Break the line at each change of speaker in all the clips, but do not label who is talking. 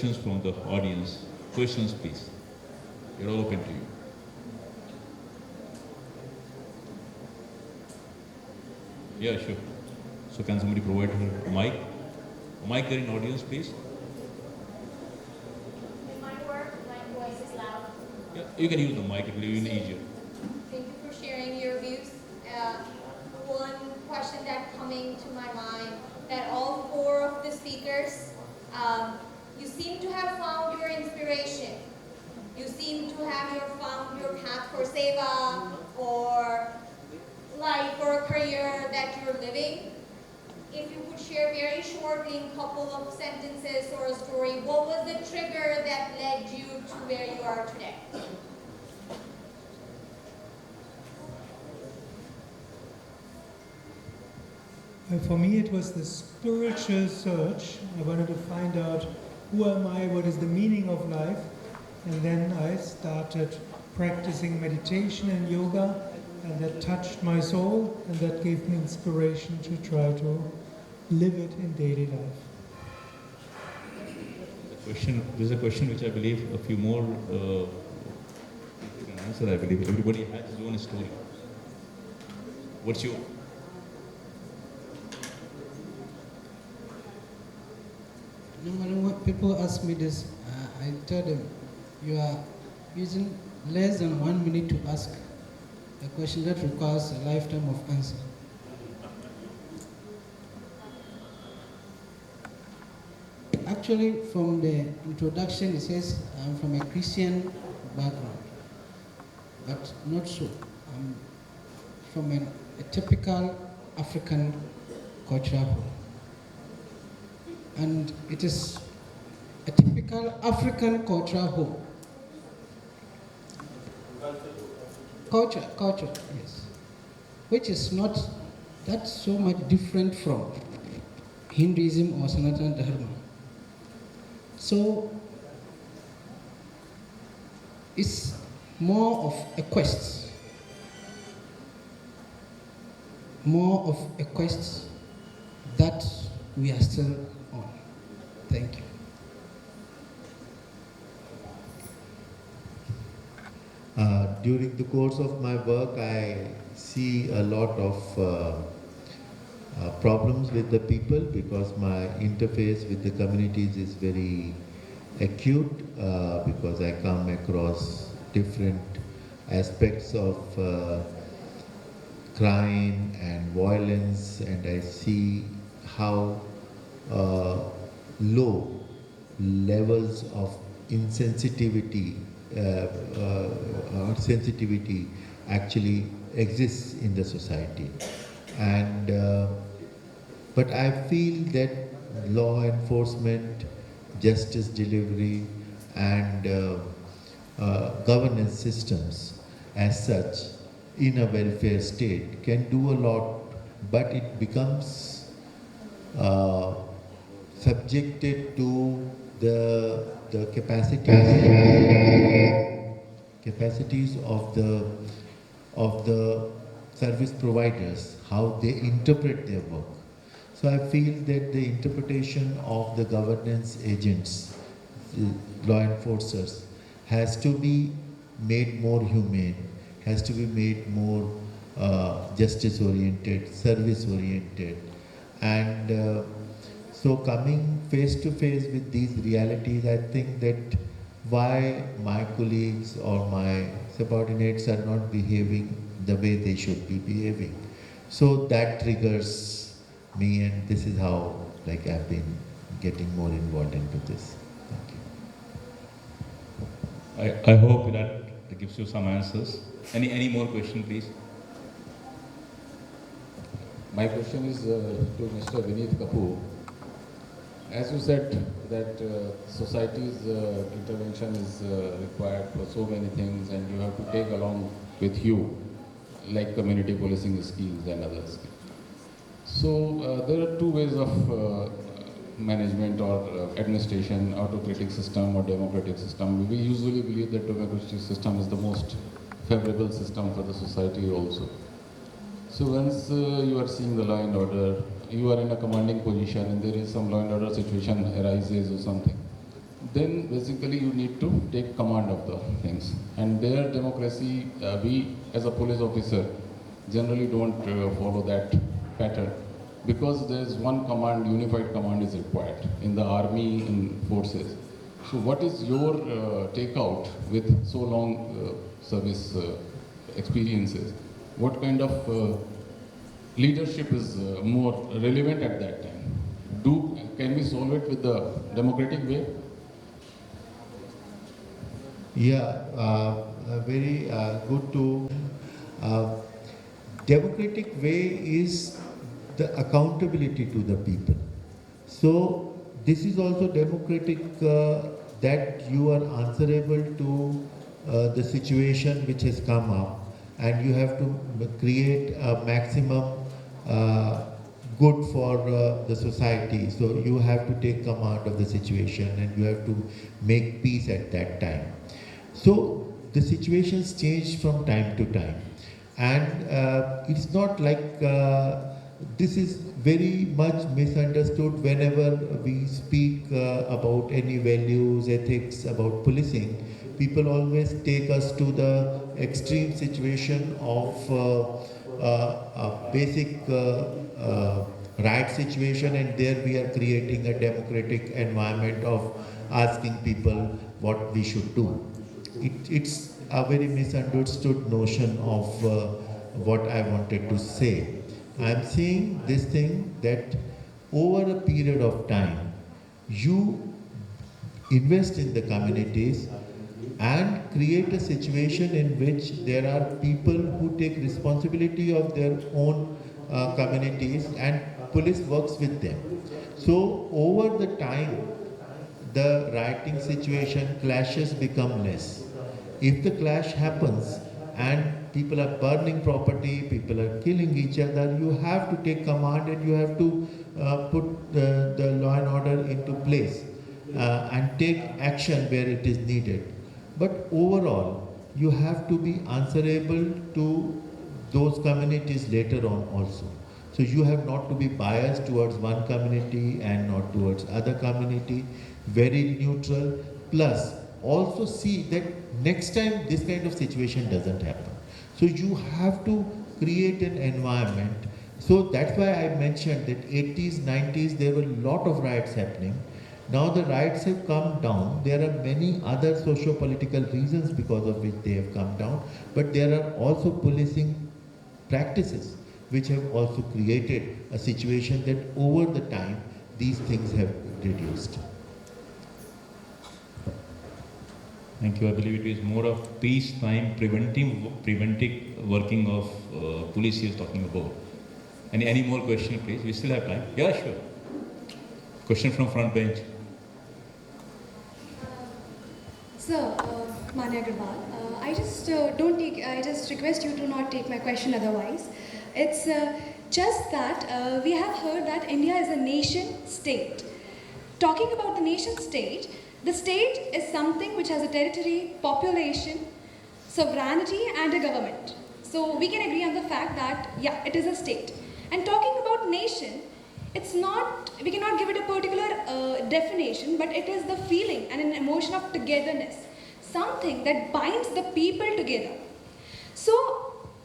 questions from the audience. Questions, please. We're all open to you. Yeah, sure. So can somebody provide her a mic? A mic there in audience, please.
It might work. My voice is loud.
Yeah, you can use the mic. It will be even easier.
Thank you for sharing your views. One question that coming to my mind, that all four of the speakers, you seem to have found your inspiration. You seem to have found your path for seva or life or a career that you're living. If you could share very shortly in a couple of sentences or a story, what was the trigger that led you to where you are today?
For me, it was the spiritual search. I wanted to find out who am I, what is the meaning of life, and then I started practicing meditation and yoga, and that touched my soul, and that gave me inspiration to try to live it in daily life.
This is a question which I believe a few more people can answer. I believe everybody has his own story. What's your?
Normally when people ask me this, I tell them, you are using less than 1 minute to ask a question that requires a lifetime of answer. Actually, from the introduction, it says I'm from a Christian background, but not so. I'm from a typical African cultural home. And it is a typical African cultural home. Culture, yes. Which is not that so much different from Hinduism or Sanatana Dharma. So it's more of a quest. More of a quest that we are still on. Thank you.
During the course of my work, I see a lot of problems with the people because my interface with the communities is very acute because I come across different aspects of crime and violence, and I see how low levels of insensitivity or sensitivity actually exists in the society. And but I feel that law enforcement, justice delivery, and governance systems as such in a welfare state can do a lot, but it becomes subjected to the capacities of the service providers, how they interpret their work. So I feel that the interpretation of the governance agents, the law enforcers, has to be made more humane, has to be made more justice oriented, service oriented, and so coming face to face with these realities, I think that why my colleagues or my subordinates are not behaving the way they should be behaving. So that triggers me, and this is how I've been getting more involved into this. Thank you.
I hope that gives you some answers. Any more question, please?
My question is to Mr. Vineet Kapoor. As you said that society's intervention is required for so many things, and you have to take along with you, like community policing schemes and others. So there are two ways of management or administration: autocratic system or democratic system. We usually believe that democratic system is the most favorable system for the society also. So once you are seeing the law and order, you are in a commanding position and there is some law and order situation arises or something. then basically you need to take command of the things. And their democracy, we as a police officer generally don't follow that pattern, because there's one command, unified command is required in the army, in forces. So what is your takeout with so long service experiences? What kind of leadership is more relevant at that time? Can we solve it with the democratic way?
Yeah, very good to. Democratic way is the accountability to the people. So this is also democratic that you are answerable to the situation which has come up, and you have to create a maximum good for the society. So you have to take command of the situation and you have to make peace at that time. So the situations change from time to time, and it's not like this is very much misunderstood whenever we speak about any values, ethics, about policing. People always take us to the extreme situation of a basic riot situation, and there we are creating a democratic environment of asking people what we should do. It's a very misunderstood notion of what I wanted to say. I'm saying this thing that over a period of time, you invest in the communities and create a situation in which there are people who take responsibility of their own communities, and police works with them. So over the time, the rioting situation, clashes become less. If the clash happens and people are burning property, people are killing each other, you have to take command and you have to put the law and order into place and take action where it is needed. But overall, you have to be answerable to those communities later on also. So you have not to be biased towards one community and not towards other community, very neutral, plus also see that next time this kind of situation doesn't happen. So you have to create an environment. So that's why I mentioned that 80s, 90s, there were a lot of riots happening. Now the riots have come down. There are many other socio-political reasons because of which they have come down, but there are also policing practices which have also created a situation that over the time these things have reduced.
Thank you. I believe it is more of peacetime preventive working of police he is talking about. Any more question, please? We still have time. Yeah, sure. Question from front bench.
Sir, Manya Agrawal, I just request you to not take my question otherwise. It's just that we have heard that India is a nation state. Talking about the nation state, the state is something which has a territory, population, sovereignty and a government. So we can agree on the fact that, yeah, it is a state. And talking about nation, it's not, we cannot give it a particular definition, but it is the feeling and an emotion of togetherness, something that binds the people together. So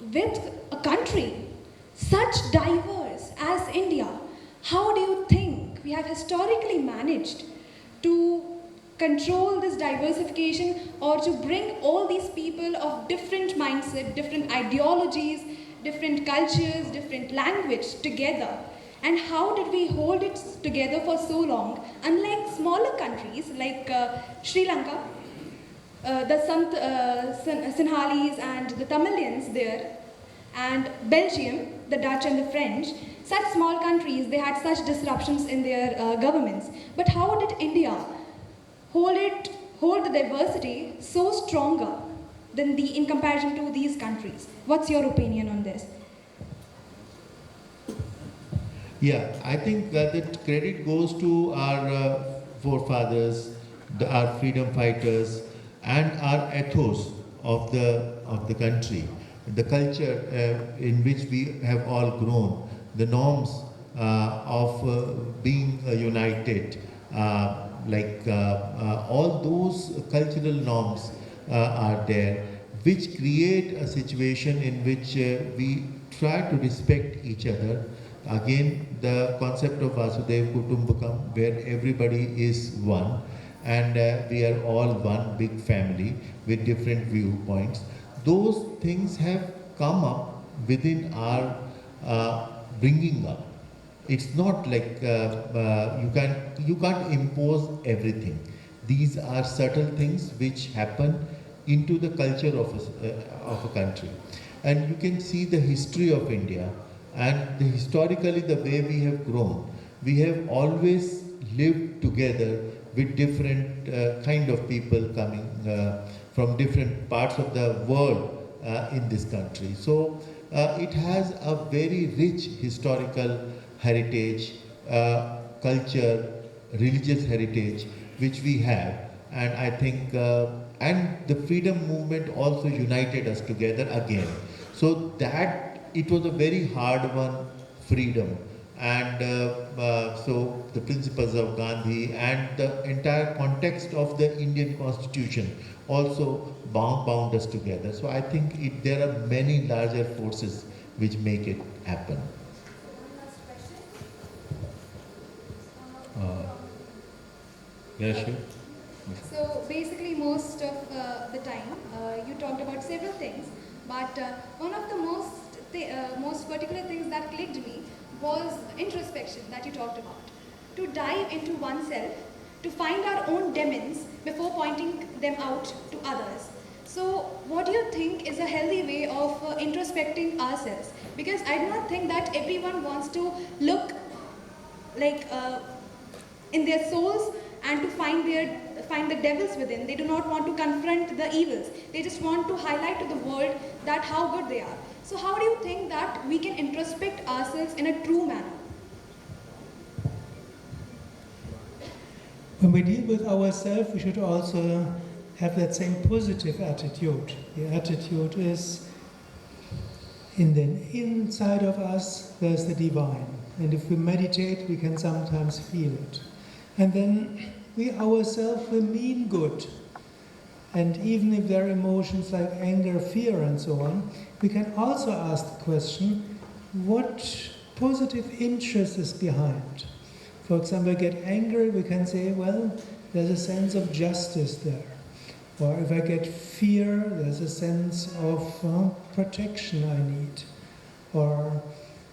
with a country such diverse as India, how do you think we have historically managed to control this diversification or to bring all these people of different mindset, different ideologies, different cultures, different language together? And how did we hold it together for so long? Unlike smaller countries like Sri Lanka, the Sinhalese and the Tamilians there, and Belgium, the Dutch and the French, such small countries, they had such disruptions in their governments. But how did India hold the diversity so stronger than in comparison to these countries? What's your opinion on this?
Yeah, I think that credit goes to our forefathers, our freedom fighters, and our ethos of the country, the culture in which we have all grown, the norms of being united, all those cultural norms are there, which create a situation in which we try to respect each other. Again, the concept of Vasudhaiva Kutumbakam, where everybody is one, and we are all one big family with different viewpoints. Those things have come up within our bringing up. It's not like you can't impose everything. These are subtle things which happen into the culture of a country. And you can see the history of India, and historically the way we have grown. We have always lived together with different kind of people coming from different parts of the world in this country. So it has a very rich historical heritage, culture, religious heritage, which we have. And I think, and the freedom movement also united us together again. So that it was a very hard won freedom. And so the principles of Gandhi and the entire context of the Indian Constitution also bound us together. So I think there are many larger forces which make it happen.
Yeah, sure.
So basically, most of the time, you talked about several things, but one of the most particular things that clicked me was introspection that you talked about. To dive into oneself, to find our own demons before pointing them out to others. So what do you think is a healthy way of introspecting ourselves? Because I do not think that everyone wants to look like in their souls and to find the devils within. They do not want to confront the evils. They just want to highlight to the world that how good they are. So how do you think that we can introspect ourselves in a true manner?
When we deal with ourselves, we should also have that same positive attitude. The attitude is in the inside of us, there's the divine. And if we meditate, we can sometimes feel it. And then we ourselves will mean good. And even if there are emotions like anger, fear, and so on, we can also ask the question, what positive interest is behind? For example, get angry, we can say, well, there's a sense of justice there. Or if I get fear, there's a sense of protection I need. Or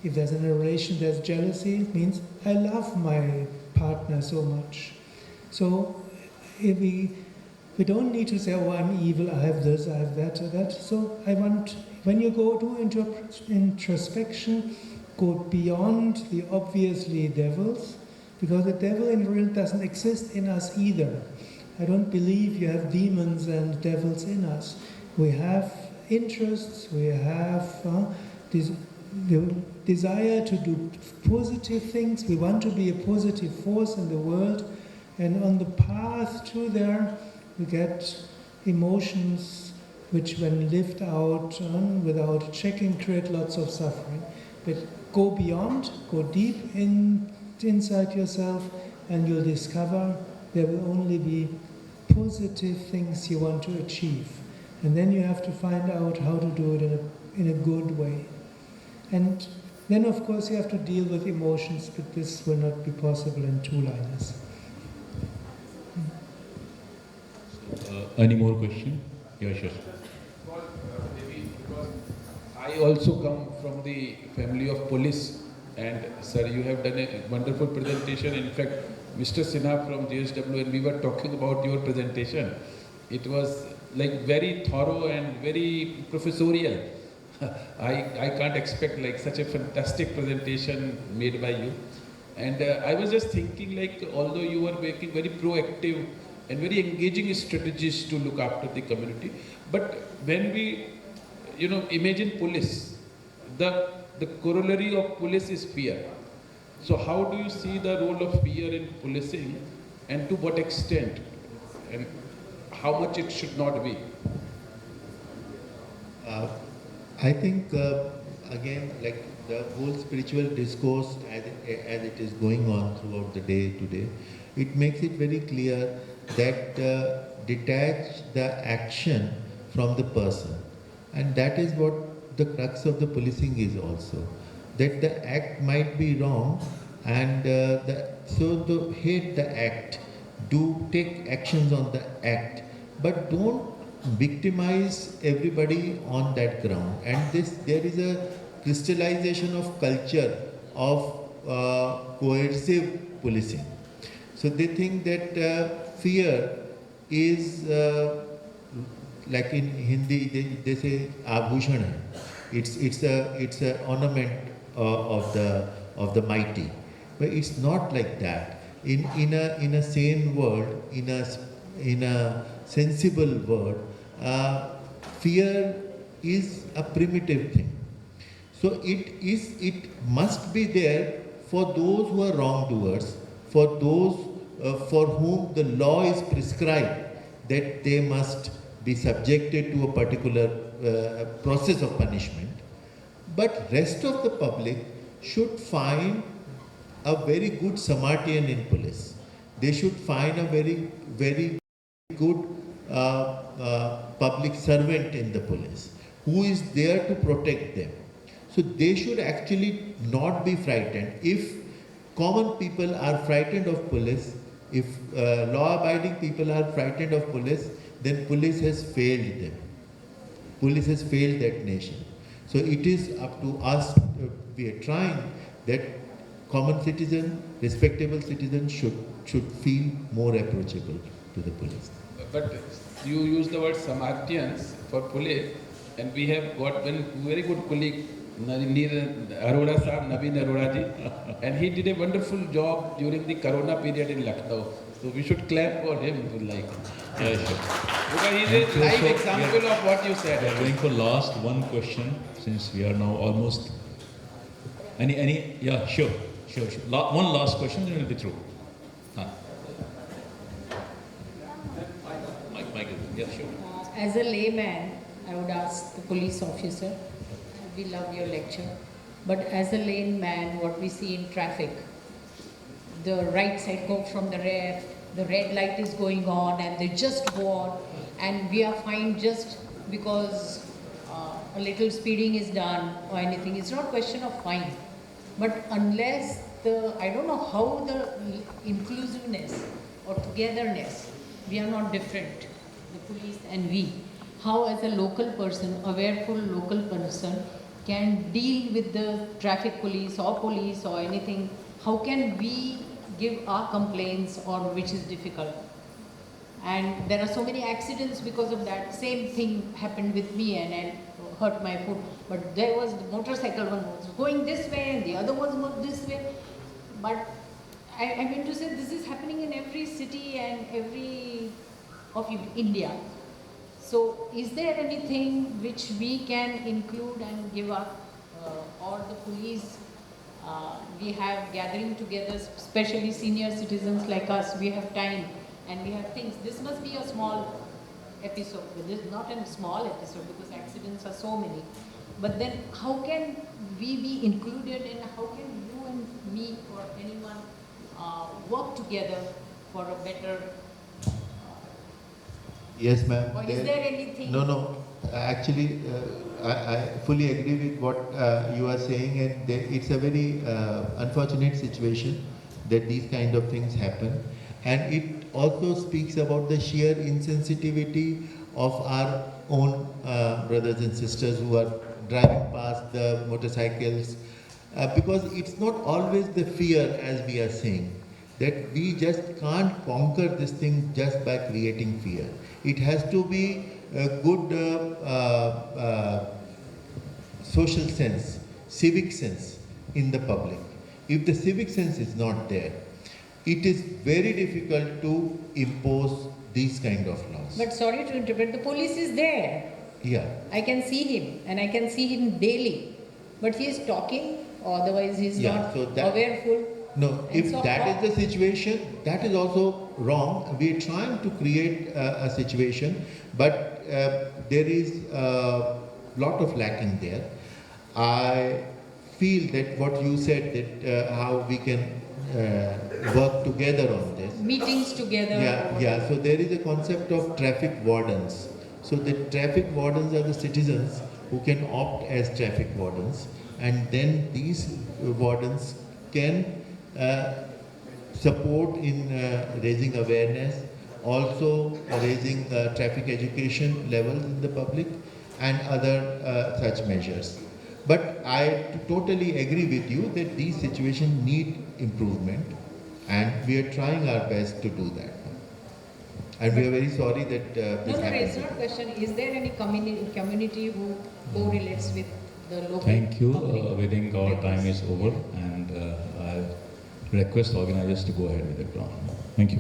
if there's in a relation, there's jealousy, it means I love my partner so much. So if we don't need to say, oh, I'm evil, I have this, I have that, or that. So I want, when you go to introspection, go beyond the obviously devils, because the devil in real doesn't exist in us either. I don't believe you have demons and devils in us. We have interests, we have the desire to do positive things, we want to be a positive force in the world, and on the path to there, we get emotions which, when lived out without checking, create lots of suffering. But go beyond, go deep inside yourself, and you'll discover there will only be positive things you want to achieve. And then you have to find out how to do it in a good way. And then, of course, you have to deal with emotions, but this will not be possible in two-liners.
Any more question? Yeah, sure.
I also come from the family of police, and sir, you have done a wonderful presentation. In fact, Mr. Sinha from JSW, and we were talking about your presentation. It was like very thorough and very professorial. I can't expect like such a fantastic presentation made by you. And I was just thinking, like, although you were making very proactive and very engaging strategies to look after the community, but when we, imagine police, the corollary of police is fear. So how do you see the role of fear in policing, and to what extent, and how much it should not be?
I think, again, like the whole spiritual discourse as it is going on throughout the day today, it makes it very clear that detach the action from the person. And that is what the crux of the policing is also. That the act might be wrong, and so to hate the act, do take actions on the act, but don't victimize everybody on that ground. And there is a crystallization of culture of coercive policing. So they think that fear is like in Hindi they say abhushan hai. It's a ornament of the mighty, but it's not like that. In a sane world, in a sensible world, fear is a primitive thing. So it must be there for those who are wrongdoers, for those for whom the law is prescribed that they must be subjected to a particular process of punishment. But rest of the public should find a very good Samaritan in police. They should find a very, very good public servant in the police who is there to protect them. So they should actually not be frightened. If common people are frightened of police, if law-abiding people are frightened of police, then police has failed them. Police has failed that nation. So it is up to us, we are trying that common citizen, respectable citizen should feel more approachable to the police.
But you use the word Samaritans for police, and we have got one very good colleague, Arora Saab, Naveen Arora ji, and he did a wonderful job during the Corona period in Lucknow. So we should clap for him, like.
Yeah, sure.
Because he is a live example of what you
We are
said.
going for last one question since we are now almost. Any? Yeah, sure. One last question, then we'll be through. Mike, yeah, sure.
As a layman, I would ask the police officer, we love your lecture, but as a layman, what we see in traffic, the right side go from the rear, the red light is going on and they just go on, and we are fined just because a little speeding is done or anything. It's not a question of fine, but unless I don't know how the inclusiveness or togetherness, we are not different, the police and we. How as a local person, awareful local person, can deal with the traffic police or anything, how can we give our complaints or which is difficult? And there are so many accidents because of that. Same thing happened with me and I hurt my foot. But there was the motorcycle, one was going this way and the other was this way. But I mean to say this is happening in every city and every of India. So is there anything which we can include and give up, or the police, we have gathering together, especially senior citizens like us, we have time and we have things. This must be a small episode, but this is not a small episode because accidents are so many. But then how can we be included and how can you and me or anyone work together for a better
Yes, ma'am.
or is there anything?
No. Actually, I fully agree with what you are saying, and it's a very unfortunate situation that these kind of things happen. And it also speaks about the sheer insensitivity of our own brothers and sisters who are driving past the motorcycles. Because it's not always the fear, as we are saying, that we just can't conquer this thing just by creating fear. It has to be a good social sense, civic sense in the public. If the civic sense is not there, it is very difficult to impose these kind of laws.
But sorry to interpret, the police is there.
Yeah.
I can see him and I can see him daily. But he is talking, otherwise he is
Yeah,
not
so that-
awareful.
No,
And
if
so
that
how-
is the situation, that is also wrong. We are trying to create a situation, but there is a lot of lacking there. I feel that what you said, that how we can work together on this.
Meetings together.
Yeah. So there is a concept of traffic wardens. So the traffic wardens are the citizens who can opt as traffic wardens, and then these wardens can support in raising awareness, also raising traffic education levels in the public, and other such measures. But I totally agree with you that these situations need improvement, and we are trying our best to do that. And we are very sorry that this
No,
happened.
it's not a question. Is there any community who correlates with the local
Thank you.
public?
We think our time is over, and I request organizers to go ahead with the ground. Thank you.